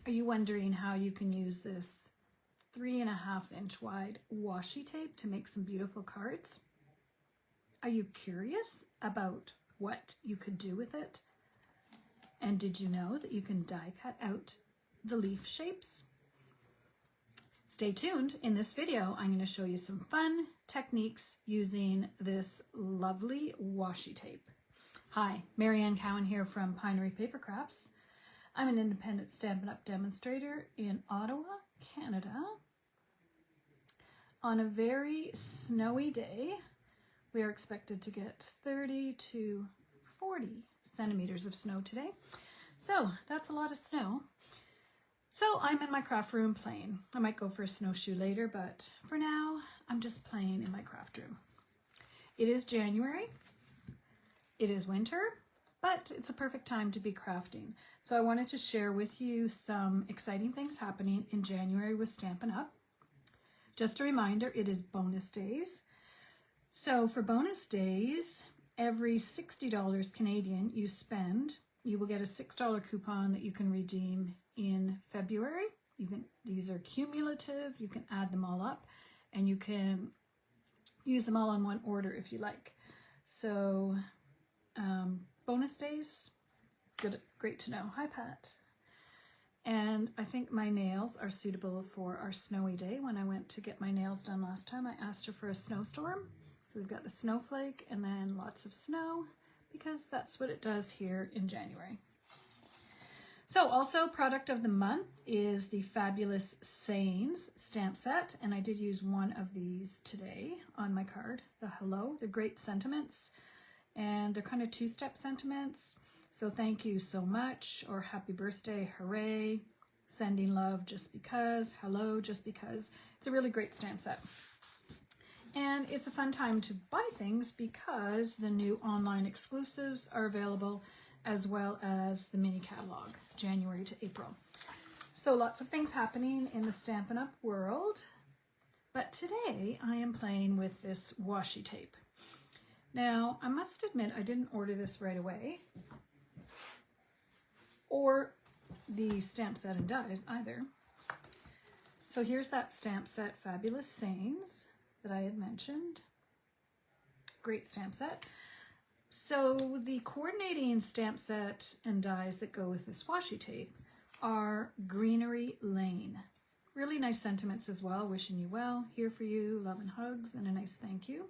Are you wondering how you can use this 3.5-inch wide washi tape to make some beautiful cards? Are you curious about what you could do with it? And did you know that you can die cut out the leaf shapes? Stay tuned. In this video, I'm going to show you some fun techniques using this lovely washi tape. Hi, Anne Cowan here from Pinery Paper Crafts. I'm an independent Stampin' Up! Demonstrator in Ottawa, Canada. On a very snowy day, we are expected to get 30 to 40 centimeters of snow today. So that's a lot of snow. So I'm in my craft room playing. I might go for a snowshoe later, but for now, I'm just playing in my craft room. It is January. It is winter, but it's a perfect time to be crafting. So I wanted to share with you some exciting things happening in January with Stampin' Up! Just a reminder, it is bonus days. So for bonus days, every $60 Canadian you spend, you will get a $6 coupon that you can redeem in February. These are cumulative, you can add them all up, and you can use them all on one order if you like. So bonus days, great to know. Hi, Pat. And I think my nails are suitable for our snowy day. When I went to get my nails done last time, I asked her for a snowstorm. So we've got the snowflake and then lots of snow, because that's what it does here in January. So also product of the month is the fabulous Sayings stamp set, and I did use one of these today on my card, the hello, the great sentiments, and they're kind of two-step sentiments. So thank you so much, or happy birthday, hooray, sending love just because, hello just because. It's a really great stamp set. And it's a fun time to buy things because the new online exclusives are available, as well as the mini catalog, January to April. So lots of things happening in the Stampin' Up! World. But today I am playing with this washi tape. Now, I must admit I didn't order this right away, or the stamp set and dies either. So here's that stamp set, Fabulous Sayings, that I had mentioned. Great stamp set. So the coordinating stamp set and dies that go with this washi tape are Greenery Lane. Really nice sentiments as well. Wishing you well, here for you, love and hugs, and a nice thank you.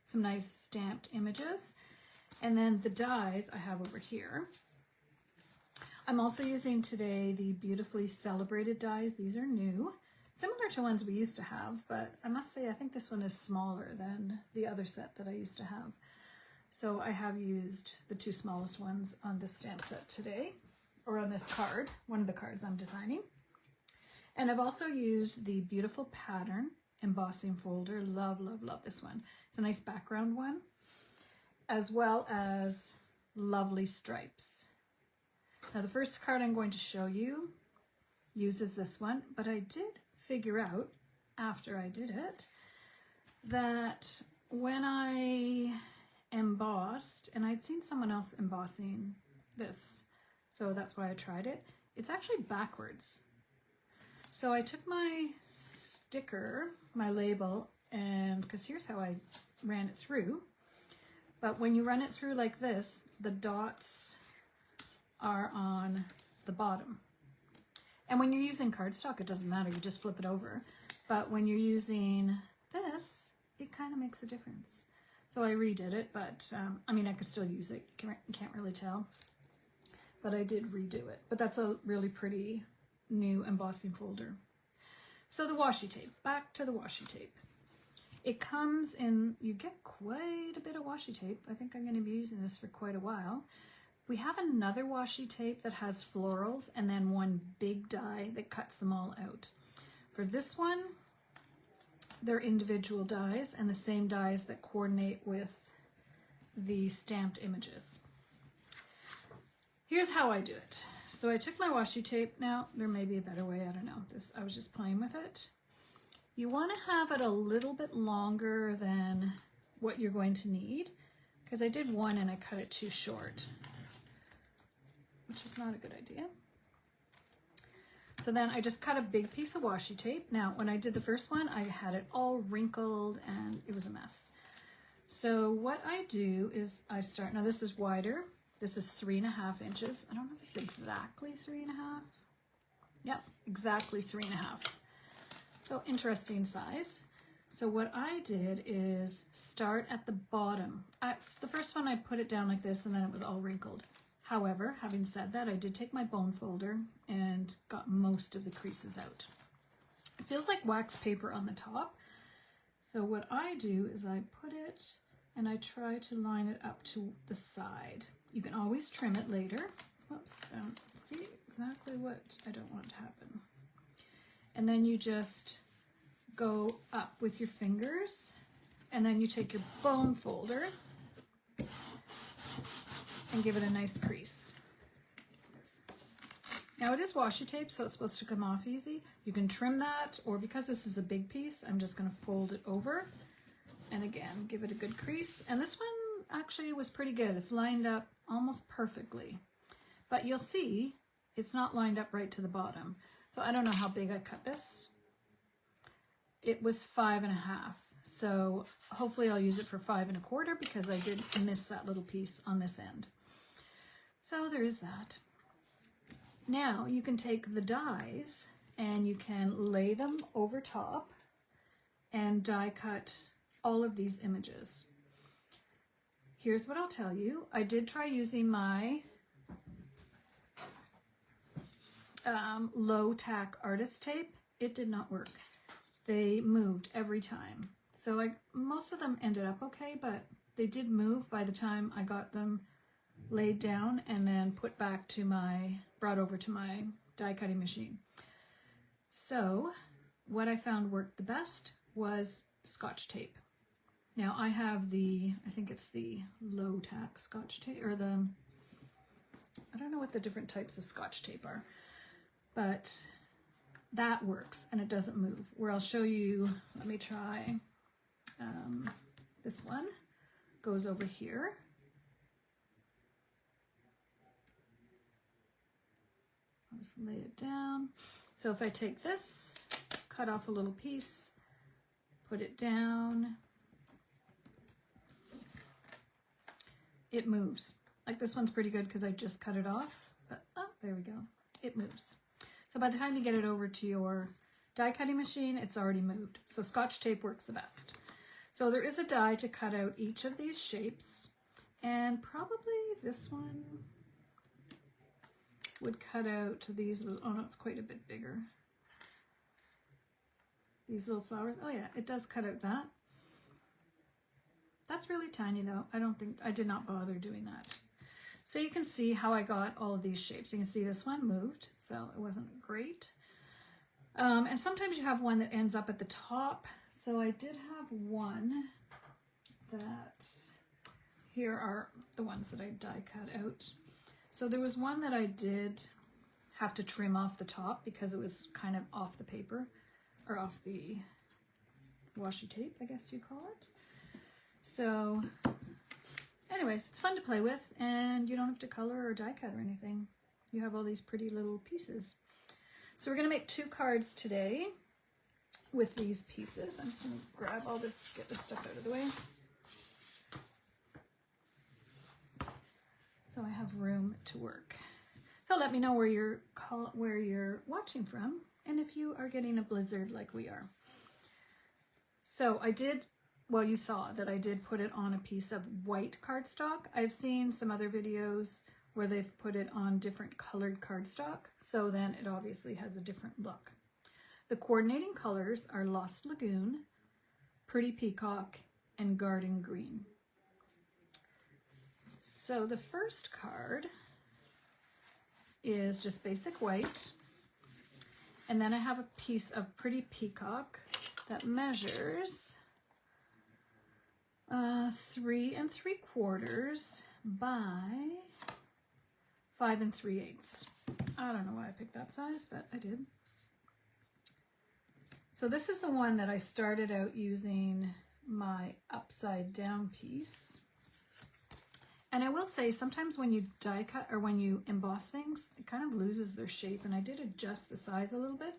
Some nice stamped images. And then the dies I have over here. I'm also using today the beautifully celebrated dies. These are new, similar to ones we used to have, but I must say I think this one is smaller than the other set that I used to have. So I have used the two smallest ones on this stamp set today, or on this card, one of the cards I'm designing. And I've also used the beautiful pattern embossing folder. Love, love, love this one. It's a nice background one, as well as lovely stripes. Now the first card I'm going to show you uses this one, but I did figure out after I did it that when I embossed, and I'd seen someone else embossing this, so that's why I tried it, it's actually backwards. So I took my sticker, my label, and because here's how I ran it through, but when you run it through like this, the dots are on the bottom. And when you're using cardstock, it doesn't matter, you just flip it over. But when you're using this, it kind of makes a difference. So I redid it, but I mean, I could still use it, you can't really tell. But I did redo it. But that's a really pretty new embossing folder. So the washi tape, back to the washi tape. It comes in, you get quite a bit of washi tape. I think I'm going to be using this for quite a while. We have another washi tape that has florals and then one big die that cuts them all out. For this one, they're individual dies and the same dies that coordinate with the stamped images. Here's how I do it. So I took my washi tape. Now, there may be a better way, I don't know. I was just playing with it. You want to have it a little bit longer than what you're going to need, because I did one and I cut it too short, which is not a good idea. So then I just cut a big piece of washi tape. Now, when I did the first one, I had it all wrinkled and it was a mess. So what I do is I start, now this is wider. This is 3.5 inches. I don't know if it's exactly 3.5. Yep, exactly 3.5. So interesting size. So what I did is start at the bottom. The first one I put it down like this and then it was all wrinkled. However, having said that, I did take my bone folder and got most of the creases out. It feels like wax paper on the top. So what I do is I put it and I try to line it up to the side. You can always trim it later. Whoops, I don't see exactly what I don't want to happen. And then you just go up with your fingers and then you take your bone folder and give it a nice crease. Now it is washi tape, so it's supposed to come off easy. You can trim that, or because this is a big piece, I'm just going to fold it over and again give it a good crease. And this one actually was pretty good. It's lined up almost perfectly, but you'll see it's not lined up right to the bottom. So I don't know how big I cut this. It was 5.5, so hopefully I'll use it for 5.25 because I did miss that little piece on this end. So there is that. Now you can take the dies and you can lay them over top and die cut all of these images. Here's what I'll tell you. I did try using my low tack artist tape. It did not work. They moved every time. So most of them ended up okay, but they did move by the time I got them laid down and then brought over to my die cutting machine. So what I found worked the best was Scotch tape. Now I have I think it's the low tack Scotch tape, or I don't know what the different types of Scotch tape are, but that works and it doesn't move. Where I'll show you, let me try this one. Goes over here. I'll just lay it down. So if I take this, cut off a little piece, put it down, it moves. Like this one's pretty good because I just cut it off, but oh, there we go. It moves. So by the time you get it over to your die cutting machine, it's already moved. So Scotch tape works the best. So there is a die to cut out each of these shapes, and probably this one would cut out these little, oh no, it's quite a bit bigger. These little flowers, oh yeah, it does cut out that. That's really tiny though. I did not bother doing that. So you can see how I got all of these shapes. You can see this one moved, so it wasn't great. And sometimes you have one that ends up at the top. So I did have one that, here are the ones that I die cut out. So there was one that I did have to trim off the top because it was kind of off the paper, or off the washi tape, I guess you call it. So anyways, it's fun to play with and you don't have to color or die cut or anything. You have all these pretty little pieces. So we're going to make 2 cards today with these pieces. I'm just going to grab all this, get this stuff out of the way, so I have room to work. So let me know where you're watching from and if you are getting a blizzard like we are. So you saw that I did put it on a piece of white cardstock. I've seen some other videos where they've put it on different colored cardstock, so then it obviously has a different look. The coordinating colors are Lost Lagoon, Pretty Peacock, and Garden Green. So the first card is just basic white, and then I have a piece of Pretty Peacock that measures 3 3/4 by 5 3/8. I don't know why I picked that size, but I did. So this is the one that I started out using my upside down piece. And I will say, sometimes when you die cut or when you emboss things, it kind of loses their shape. And I did adjust the size a little bit,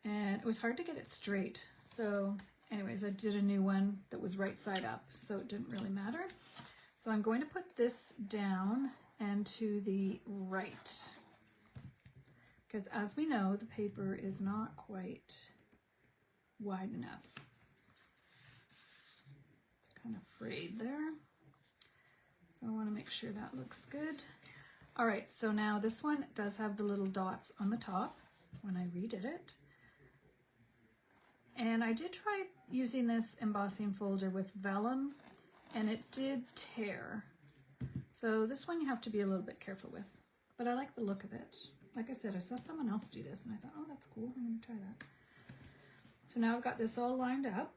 and it was hard to get it straight. So anyways, I did a new one that was right side up, so it didn't really matter. So I'm going to put this down and to the right, because as we know, the paper is not quite wide enough. It's kind of frayed there. So I want to make sure that looks good. All right, so now this one does have the little dots on the top when I redid it. And I did try using this embossing folder with vellum, and it did tear. So this one you have to be a little bit careful with, but I like the look of it. Like I said, I saw someone else do this and I thought, oh, that's cool, I'm gonna try that. So now I've got this all lined up.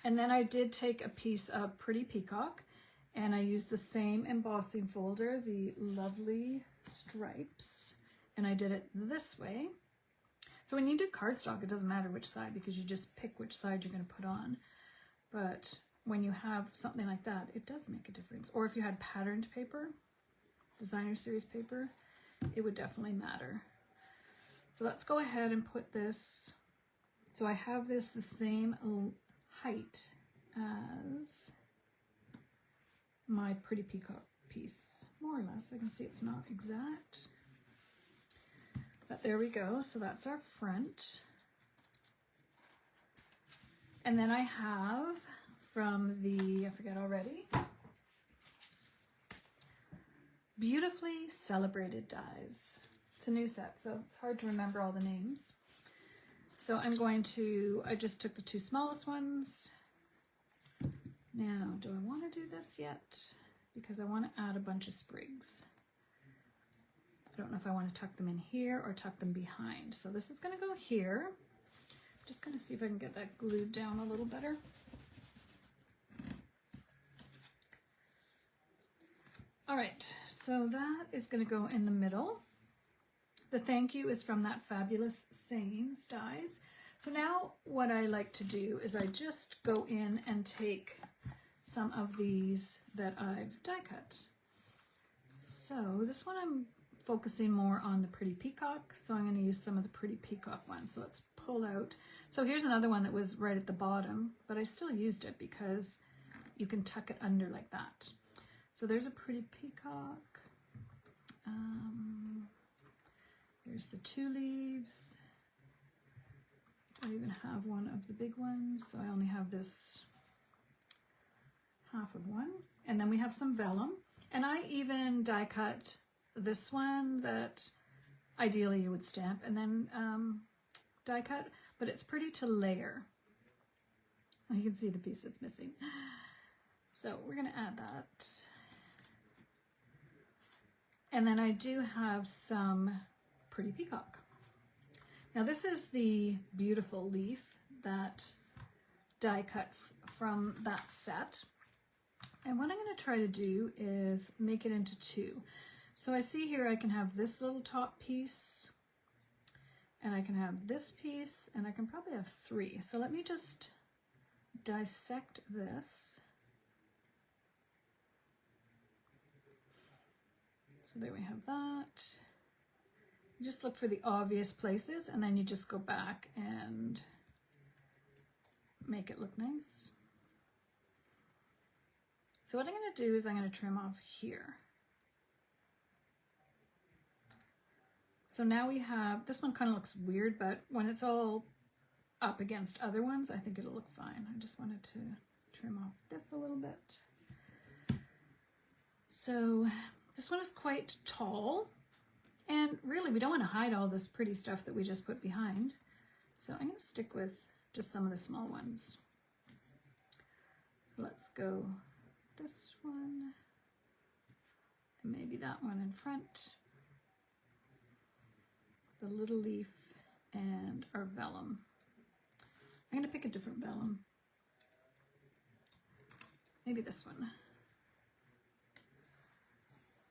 And then I did take a piece of Pretty Peacock, and I used the same embossing folder, the lovely stripes, and I did it this way. So when you do cardstock, it doesn't matter which side, because you just pick which side you're going to put on. But when you have something like that, it does make a difference. Or if you had patterned paper, designer series paper, it would definitely matter. So let's go ahead and put this. So I have this the same height as my Pretty Peacock piece, more or less. I can see it's not exact, but there we go. So that's our front. And then I have from the, I forget already, Beautifully Celebrated Dies. It's a new set, so it's hard to remember all the names. So I'm going to, I just took the two smallest ones. Now, do I want to do this yet? Because I want to add a bunch of sprigs. I don't know if I want to tuck them in here or tuck them behind. So this is going to go here. I'm just going to see if I can get that glued down a little better. All right, so that is going to go in the middle. The thank you is from that Fabulous Sayings dies. So now what I like to do is I just go in and take some of these that I've die cut. So this one I'm focusing more on the Pretty Peacock, so I'm going to use some of the Pretty Peacock ones. So let's pull out. So here's another one that was right at the bottom, but I still used it because you can tuck it under like that. So there's a Pretty Peacock. There's the two leaves. I even have one of the big ones, so I only have this half of one. And then we have some vellum. And I even die cut this one that ideally you would stamp and then die cut, but it's pretty to layer. You can see the piece that's missing. So we're going to add that. And then I do have some Pretty Peacock. Now this is the beautiful leaf that die cuts from that set. And what I'm going to try to do is make it into two. So I see here I can have this little top piece, and I can have this piece, and I can probably have three. So let me just dissect this. So there we have that. You just look for the obvious places, and then you just go back and make it look nice. So what I'm going to do is I'm going to trim off here. So now we have, this one kind of looks weird, but when it's all up against other ones, I think it'll look fine. I just wanted to trim off this a little bit. So this one is quite tall, and really we don't want to hide all this pretty stuff that we just put behind. So I'm going to stick with just some of the small ones. So let's go this one, and maybe that one in front, the little leaf, and our vellum. I'm going to pick a different vellum, maybe this one,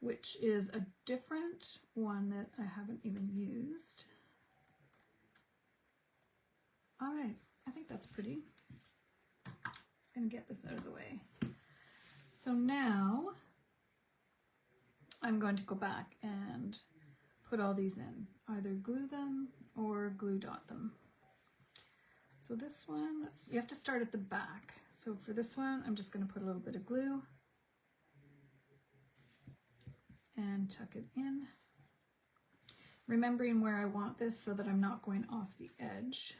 which is a different one that I haven't even used. All right, I think that's pretty. Just going to get this out of the way. So now I'm going to go back and put all these in, either glue them or glue dot them. So this one, you have to start at the back. So for this one, I'm just going to put a little bit of glue and tuck it in, remembering where I want this so that I'm not going off the edge.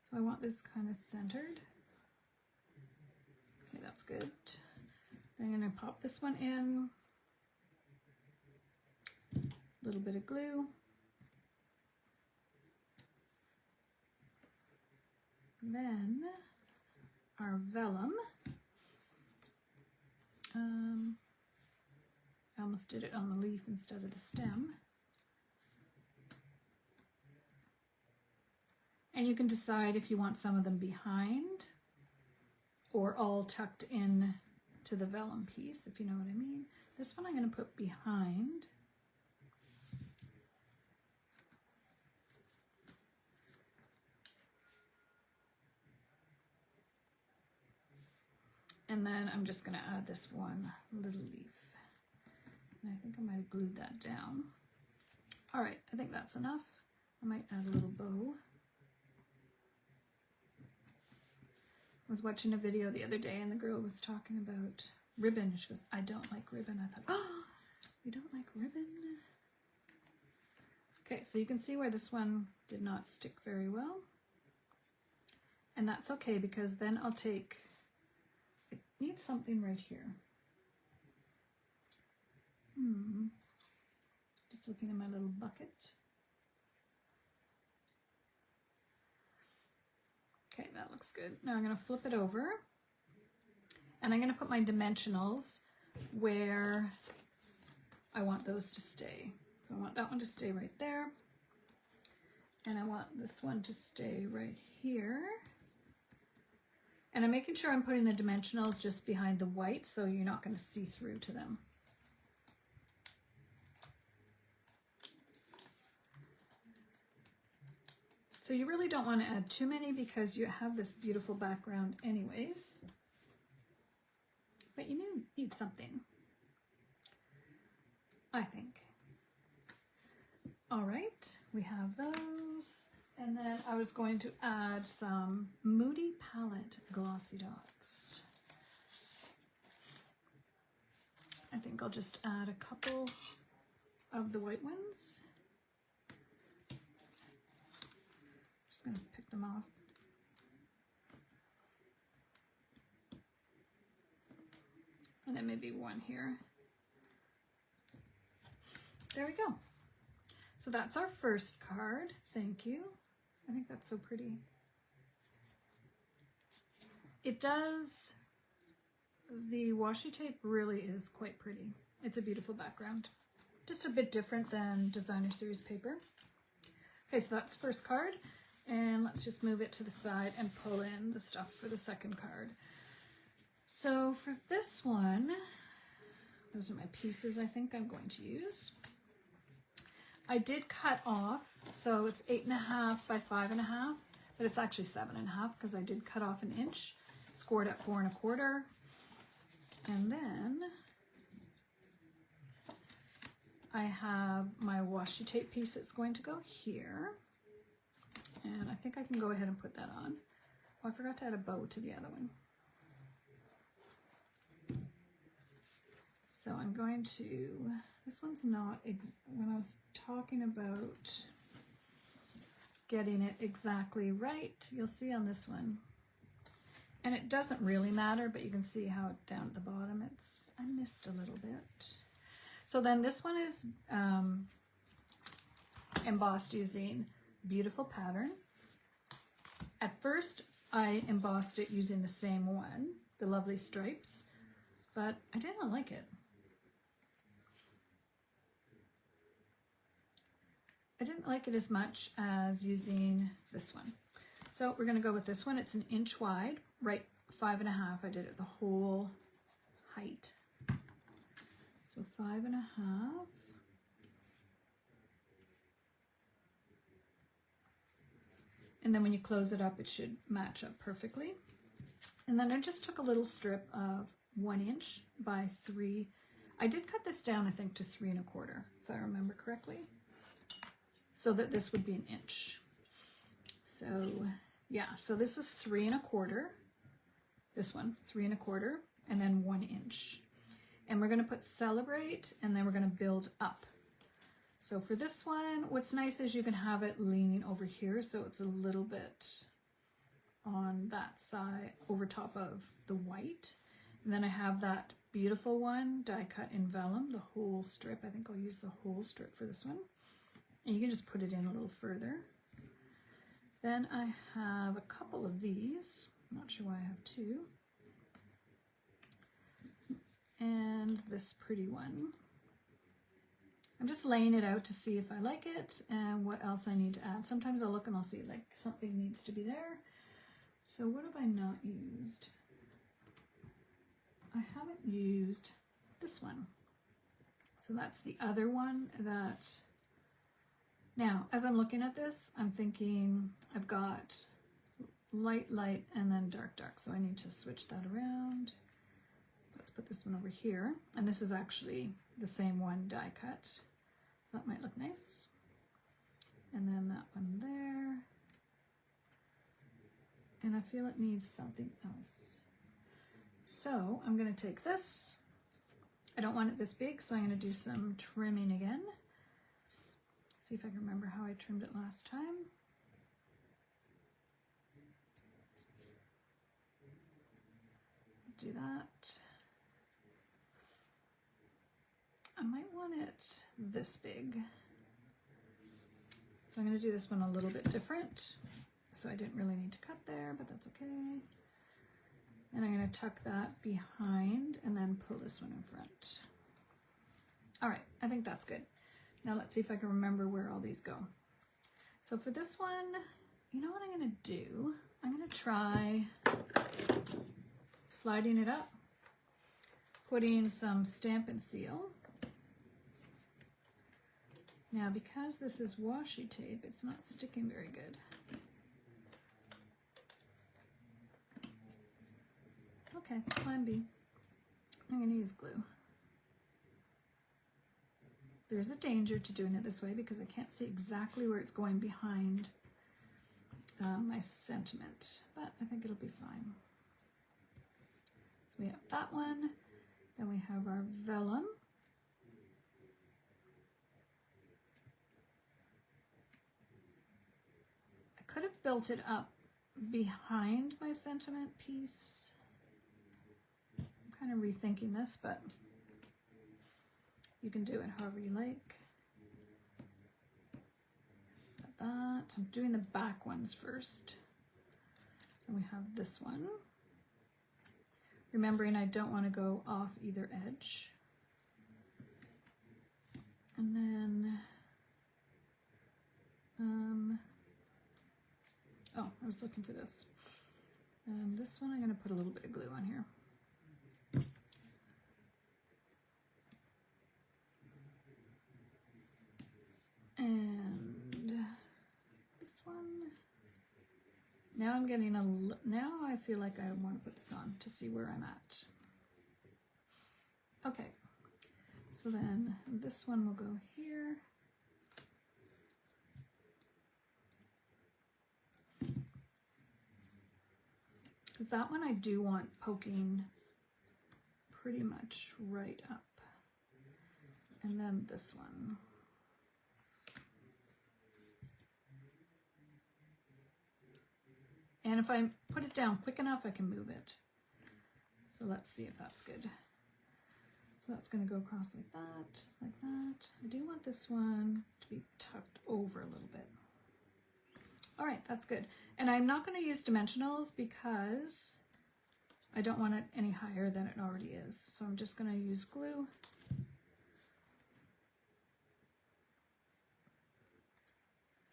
So I want this kind of centered. Okay, that's good. Then I'm going to pop this one in, a little bit of glue. Then our vellum, I almost did it on the leaf instead of the stem. And you can decide if you want some of them behind or all tucked in to the vellum piece, if you know what I mean. This one I'm going to put behind. And then I'm just going to add this one little leaf. And I think I might have glued that down. All right, I think that's enough. I might add a little bow. I was watching a video the other day and the girl was talking about ribbon. She goes, I don't like ribbon. I thought, oh, you don't like ribbon? Okay, so you can see where this one did not stick very well. And that's okay, because then I'll take, it needs something right here. Just looking in my little bucket. Okay, that looks good. Now I'm going to flip it over and I'm going to put my dimensionals where I want those to stay. So I want that one to stay right there, and I want this one to stay right here. And I'm making sure I'm putting the dimensionals just behind the white so you're not going to see through to them. So you really don't want to add too many because you have this beautiful background anyways. But you need something, I think. All right, we have those. And then I was going to add some Moody Palette glossy dots. I think I'll just add a couple of the white ones. Just going to pick them off. And then maybe one here. There we go. So that's our first card. Thank you. I think that's so pretty. It does, the washi tape really is quite pretty. It's a beautiful background. Just a bit different than designer series paper. Okay, so that's the first card. And let's just move it to the side and pull in the stuff for the second card. So for this one, those are my pieces I think I'm going to use. I did cut off, so it's 8.5 by 5.5, but it's actually 7.5 because I did cut off an inch, scored at 4 1/4. And then I have my washi tape piece that's going to go here. And I think I can go ahead and put that on. Oh, I forgot to add a bow to the other one. So I'm going to, this one's not, when I was talking about getting it exactly right, you'll see on this one. And it doesn't really matter, but you can see how down at the bottom I missed a little bit. So then this one is embossed using Beautiful Pattern. At first I embossed it using the same one, the Lovely Stripes, but I didn't like it. I didn't like it as much as using this one. So we're going to go with this one. It's an inch wide, right 5.5. I did it the whole height. So 5.5. And then when you close it up, it should match up perfectly. And then I just took a little strip of 1 inch by 3. I did cut this down, I think, to 3 1/4, if I remember correctly, so that this would be 1 inch. So yeah, so this is 3 1/4. This one, 3 1/4, and then 1 inch. And we're going to put celebrate, and then we're going to build up. So for this one, what's nice is you can have it leaning over here, so it's a little bit on that side over top of the white. And then I have that beautiful one die cut in vellum, the whole strip. I think I'll use the whole strip for this one. And you can just put it in a little further. Then I have a couple of these. I'm not sure why I have 2. And this pretty one. I'm just laying it out to see if I like it and what else I need to add. Sometimes I'll look and I'll see like something needs to be there. So what have I not used? I haven't used this one. So that's the other one that, now as I'm looking at this, I'm thinking I've got light, light, and then dark, dark. So I need to switch that around. Let's put this one over here. And this is actually the same one die cut. So that might look nice. And then that one there. And I feel it needs something else. So I'm going to take this. I don't want it this big, so I'm going to do some trimming again. See if I can remember how I trimmed it last time. Do that. I might want it this big. So I'm going to do this one a little bit different. So I didn't really need to cut there, but that's okay. And I'm going to tuck that behind and then pull this one in front. All right, I think that's good. Now let's see if I can remember where all these go. So for this one, you know what I'm going to do? I'm going to try sliding it up, putting some Stampin' Seal. Now because this is washi tape, it's not sticking very good. Okay, plan B. I'm going to use glue. There's a danger to doing it this way because I can't see exactly where it's going behind my sentiment, but I think it'll be fine. So we have that one, then we have our vellum. I could have built it up behind my sentiment piece. Kind of rethinking this, but you can do it however you like. Got that. I'm doing the back ones first. So we have this one. Remembering I don't want to go off either edge. And then, oh, I was looking for this. This one I'm going to put a little bit of glue on here. And this one. Now I'm getting now I feel like I want to put this on to see where I'm at. Okay, so then this one will go here. Because that one I do want poking pretty much right up. And then this one. And if I put it down quick enough, I can move it. So let's see if that's good. So that's going to go across like that, like that. I do want this one to be tucked over a little bit. All right, that's good. And I'm not going to use dimensionals because I don't want it any higher than it already is. So I'm just going to use glue.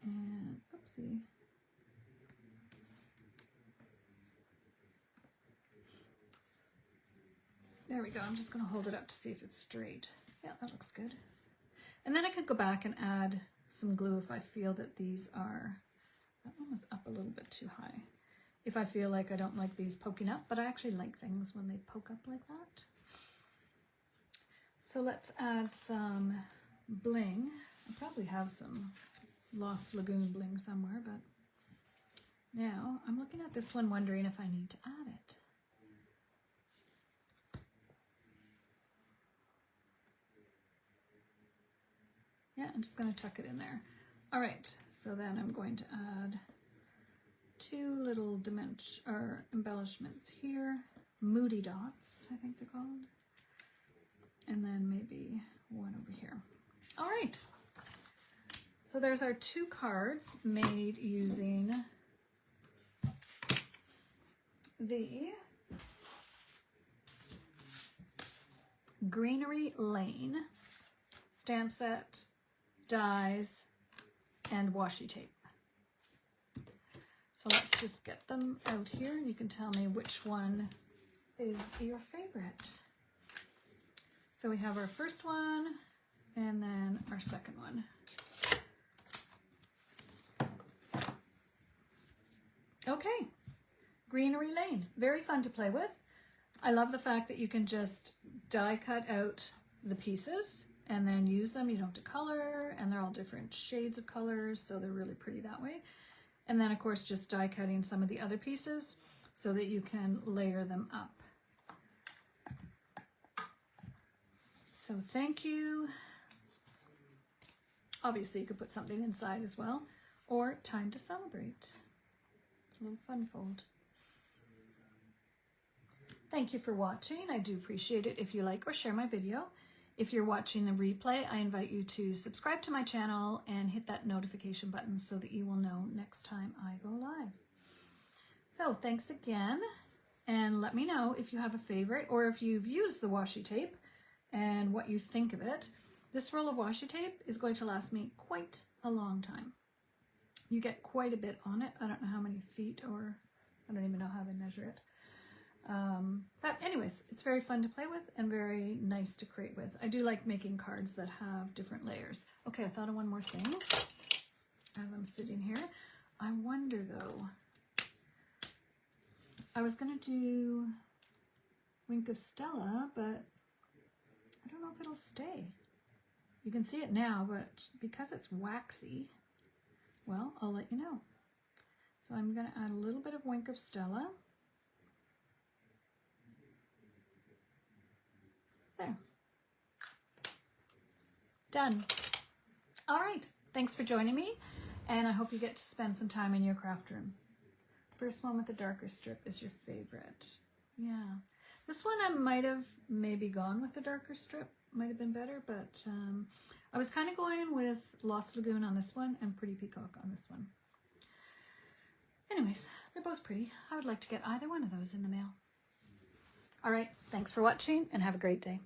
And oopsie. There we go. I'm just going to hold it up to see if it's straight. Yeah, that looks good. And then I could go back and add some glue if I feel that these are, that one was up a little bit too high. if I feel like I don't like these poking up, but I actually like things when they poke up like that. So let's add some bling. I probably have some Lost Lagoon bling somewhere, but now I'm looking at this one wondering if I need to add it. Yeah, I'm just going to tuck it in there. All right, so then I'm going to add 2 little embellishments here. Moody dots, I think they're called. And then maybe one over here. All right. So there's our 2 cards made using the Greenery Lane stamp set, dies, and washi tape. So let's just get them out here and you can tell me which one is your favorite. So we have our first one and then our second one. Okay, Greenery Lane, very fun to play with. I love the fact that you can just die cut out the pieces and then use them. You don't have to color, and they're all different shades of colors, so they're really pretty that way. And then of course just die cutting some of the other pieces so that you can layer them up. So thank you. Obviously you could put something inside as well, or time to celebrate. A little fun fold. Thank you for watching. I do appreciate it if you like or share my video. If you're watching the replay, I invite you to subscribe to my channel and hit that notification button so that you will know next time I go live. So thanks again, and let me know if you have a favorite or if you've used the washi tape and what you think of it. This roll of washi tape is going to last me quite a long time. You get quite a bit on it. I don't know how many feet, or I don't even know how they measure it. But anyways, it's very fun to play with and very nice to create with. I do like making cards that have different layers. Okay, I thought of one more thing as I'm sitting here. I wonder though, I was gonna do Wink of Stella, but I don't know if it'll stay. You can see it now, but because it's waxy, well, I'll let you know. So I'm gonna add a little bit of Wink of Stella. There. Done. All right. Thanks for joining me, and I hope you get to spend some time in your craft room. First one with the darker strip is your favorite. Yeah. This one I might have maybe gone with the darker strip. Might have been better, but I was kind of going with Lost Lagoon on this one and Pretty Peacock on this one. Anyways, they're both pretty. I would like to get either one of those in the mail. All right. Thanks for watching and have a great day.